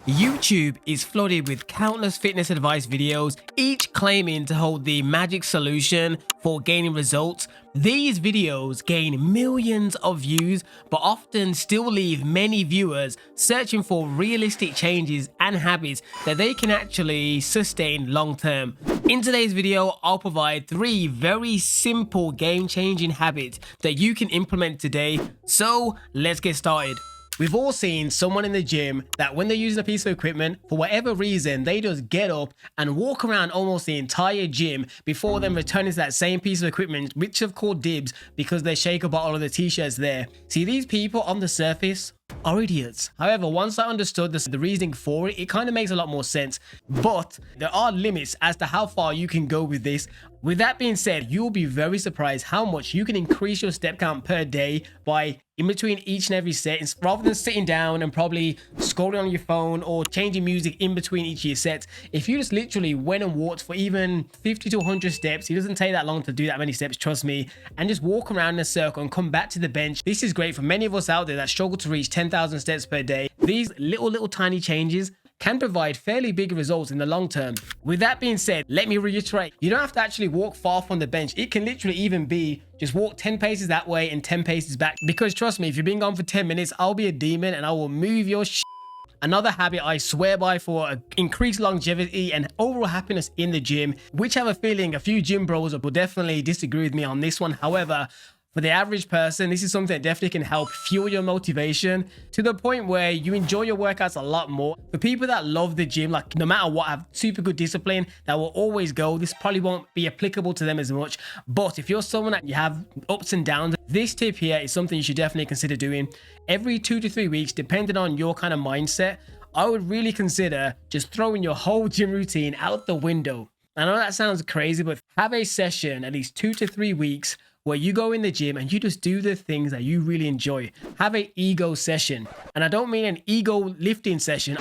YouTube is flooded with countless fitness advice videos, each claiming to hold the magic solution for gaining results. These videos gain millions of views, but often still leave many viewers searching for realistic changes and habits that they can actually sustain long term. In today's video, I'll provide 3 very simple game-changing habits that you can implement today. So let's get started. We've all seen someone in the gym that when they're using a piece of equipment, for whatever reason, they just get up and walk around almost the entire gym before then returning to that same piece of equipment, which have called dibs because they shake a bottle of the t-shirts there. See, these people on the surface are idiots. However, once I understood the reasoning for it, it kind of makes a lot more sense. But there are limits as to how far you can go with this. With that being said, you'll be very surprised how much you can increase your step count per day by in between each and every set, rather than sitting down and probably scrolling on your phone or changing music in between each of your sets. If you just literally went and walked for even 50 to 100 steps, it doesn't take that long to do that many steps, trust me, and just walk around in a circle and come back to the bench. This is great for many of us out there that struggle to reach 10,000 steps per day. These little tiny changes can provide fairly big results in the long term. With that being said, let me reiterate, you don't have to actually walk far from the bench. It can literally even be just walk 10 paces that way and 10 paces back, because trust me, if you've been gone for 10 minutes, I'll be a demon and I will move your shit. Another habit I swear by for increased longevity and overall happiness in the gym, which I have a feeling a few gym bros will definitely disagree with me on this one. However, for the average person, this is something that definitely can help fuel your motivation to the point where you enjoy your workouts a lot more. For people that love the gym, like no matter what, have super good discipline, that will always go, this probably won't be applicable to them as much. But if you're someone that you have ups and downs, this tip here is something you should definitely consider doing. Every 2 to 3 weeks, depending on your kind of mindset, I would really consider just throwing your whole gym routine out the window. I know that sounds crazy, but have a session at least 2 to 3 weeks where you go in the gym and you just do the things that you really enjoy. Have an ego session. And I don't mean an ego lifting session.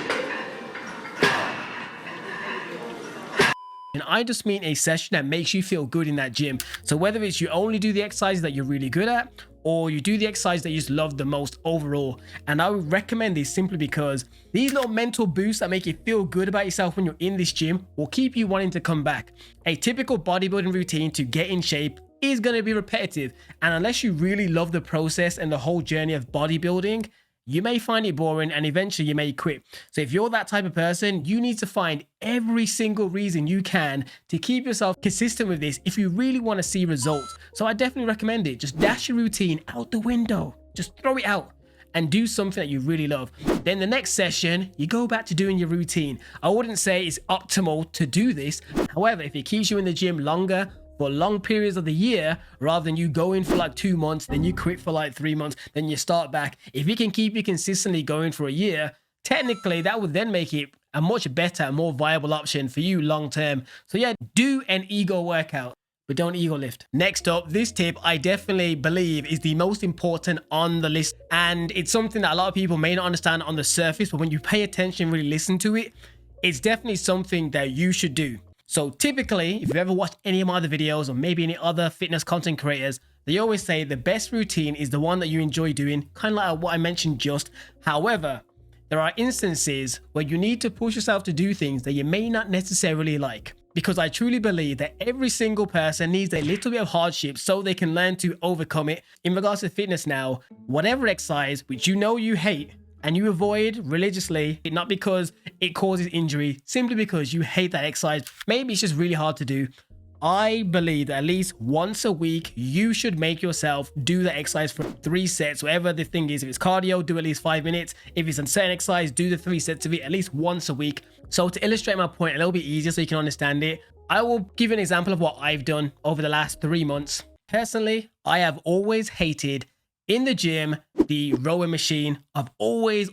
And I just mean a session that makes you feel good in that gym. So whether it's you only do the exercises that you're really good at, or you do the exercise that you just love the most overall. And I would recommend this simply because these little mental boosts that make you feel good about yourself when you're in this gym will keep you wanting to come back. A typical bodybuilding routine to get in shape is going to be repetitive, and unless you really love the process and the whole journey of bodybuilding, you may find it boring and eventually you may quit. So if you're that type of person, you need to find every single reason you can to keep yourself consistent with this if you really want to see results. So I definitely recommend it. Just dash your routine out the window, just throw it out and do something that you really love. Then the next session, you go back to doing your routine. I wouldn't say it's optimal to do this. However, if it keeps you in the gym longer, for long periods of the year, rather than you go in for like 2 months, then you quit for like 3 months, then you start back. If it can keep you consistently going for a year, technically that would then make it a much better, more viable option for you long term. So yeah, do an ego workout, but don't ego lift. Next up, this tip I definitely believe is the most important on the list, and it's something that a lot of people may not understand on the surface, but when you pay attention, really listen to it, it's definitely something that you should do. So typically, if you've ever watched any of my other videos or maybe any other fitness content creators, they always say the best routine is the one that you enjoy doing, kind of like what I mentioned just. However, there are instances where you need to push yourself to do things that you may not necessarily like. Because I truly believe that every single person needs a little bit of hardship so they can learn to overcome it. In regards to fitness now, whatever exercise which you know you hate, and you avoid religiously, not because it causes injury, simply because you hate that exercise, maybe it's just really hard to do, I believe that at least once a week, you should make yourself do that exercise for 3 sets, whatever the thing is. If it's cardio, do at least 5 minutes. If it's a certain exercise, do the 3 sets of it at least once a week. So to illustrate my point a little bit easier so you can understand it, I will give an example of what I've done over the last 3 months. Personally, I have always hated in the gym the rowing machine. I've always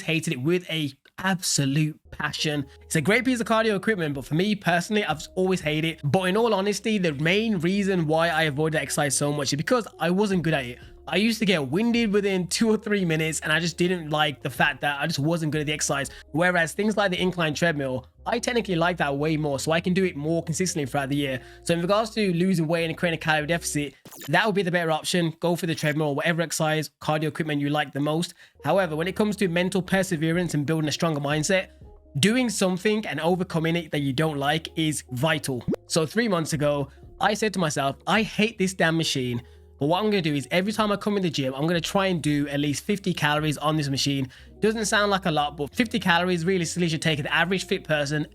hated it with a absolute passion. It's a great piece of cardio equipment, but for me personally, I've always hated it. But in all honesty, the main reason why I avoided exercise so much is because I wasn't good at it. I used to get winded within 2 or 3 minutes, and I just didn't like the fact that I just wasn't good at the exercise. Whereas things like the incline treadmill, I technically like that way more, so I can do it more consistently throughout the year. So in regards to losing weight and creating a calorie deficit, that would be the better option. Go for the treadmill or whatever exercise, cardio equipment you like the most. However, when it comes to mental perseverance and building a stronger mindset, doing something and overcoming it that you don't like is vital. So 3 months ago, I said to myself, I hate this damn machine. But what I'm going to do is every time I come in the gym, I'm going to try and do at least 50 calories on this machine. Doesn't sound like a lot, but 50 calories realistically should take the average fit person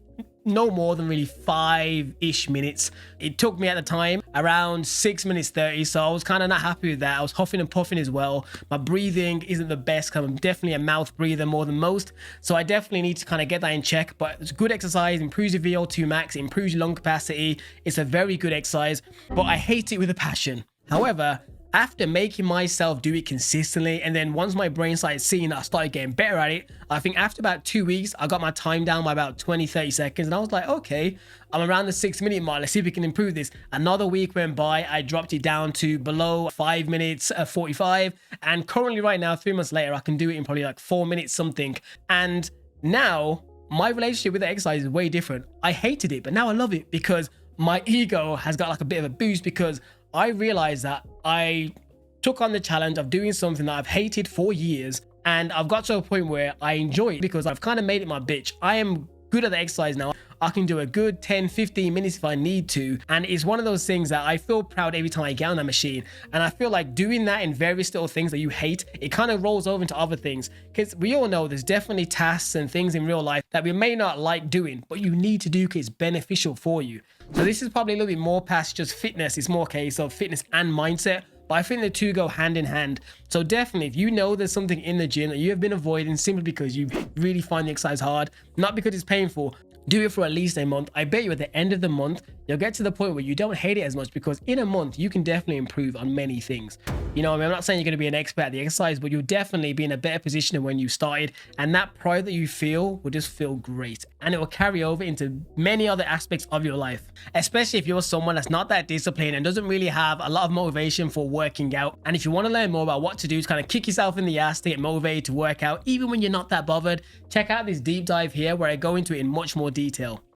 no more than really 5-ish minutes. It took me at the time around 6 minutes 30, so I was kind of not happy with that. I was huffing and puffing as well. My breathing isn't the best, I'm definitely a mouth breather more than most, so I definitely need to kind of get that in check. But it's good exercise, improves your VO2 max, improves your lung capacity. It's a very good exercise, but I hate it with a passion. However, after making myself do it consistently, and then once my brain started seeing that I started getting better at it, I think after about 2 weeks, I got my time down by about 20-30 seconds, and I was like, okay, I'm around the 6 minute mark, let's see if we can improve this. Another week went by, I dropped it down to below 5 minutes 45, and currently right now, 3 months later, I can do it in probably like 4 minutes something. And now my relationship with the exercise is way different. I hated it, but now I love it because my ego has got like a bit of a boost, because I realized that I took on the challenge of doing something that I've hated for years, and I've got to a point where I enjoy it because I've kind of made it my bitch. I am good at the exercise now. I can do a good 10-15 minutes if I need to, and it's one of those things that I feel proud every time I get on that machine. And I feel like doing that in various little things that you hate, it kind of rolls over into other things, because we all know there's definitely tasks and things in real life that we may not like doing, but you need to do because it's beneficial for you. So this is probably a little bit more past just fitness. It's more a case of fitness and mindset, but I think the two go hand in hand. So definitely, if you know there's something in the gym that you have been avoiding simply because you really find the exercise hard, not because it's painful, do it for at least a month. I bet you at the end of the month, you'll get to the point where you don't hate it as much, because in a month, you can definitely improve on many things. You know, I mean, I'm not saying you're going to be an expert at the exercise, but you'll definitely be in a better position than when you started. And that pride that you feel will just feel great. And it will carry over into many other aspects of your life, especially if you're someone that's not that disciplined and doesn't really have a lot of motivation for working out. And if you want to learn more about what to do to kind of kick yourself in the ass to get motivated to work out, even when you're not that bothered, check out this deep dive here where I go into it in much more detail.